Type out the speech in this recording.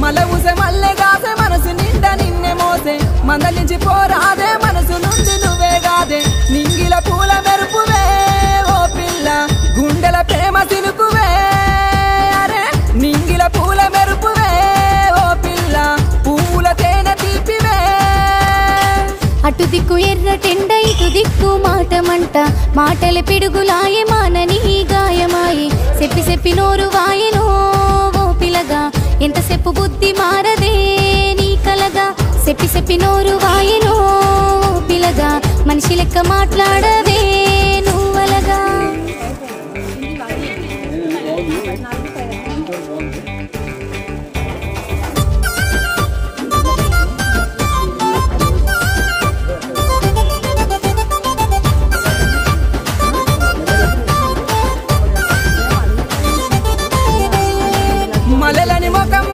మల ఊసే మల్లె గాసే మనసు నిండా నిన్నే మోసే మందలించి పోరాదే మనసు నుండి నువ్వే గాదే నింగిల పూల మెరుపువే ఓ పిల్ల గుండెల ప్రేమ తినుకువే అరే నింగిల పూల మెరుపువే ఓ పిల్ల పూల తేనె తీపివే అటు దిక్కు ఎర్రటెండ ఇటు దిక్కు మాటమంట మాటల పిడుగులాయే మానని గాయమాయే చెప్పి చెప్పి నోరు వాయెనో ఓ పిలగా ఎంతసేపు బుద్ధి మారదే నీ కలగా చెప్పి చెప్పి నోరు వాయెనో ఓ పిలగా మనిషి లెక్క మాట్లాడవే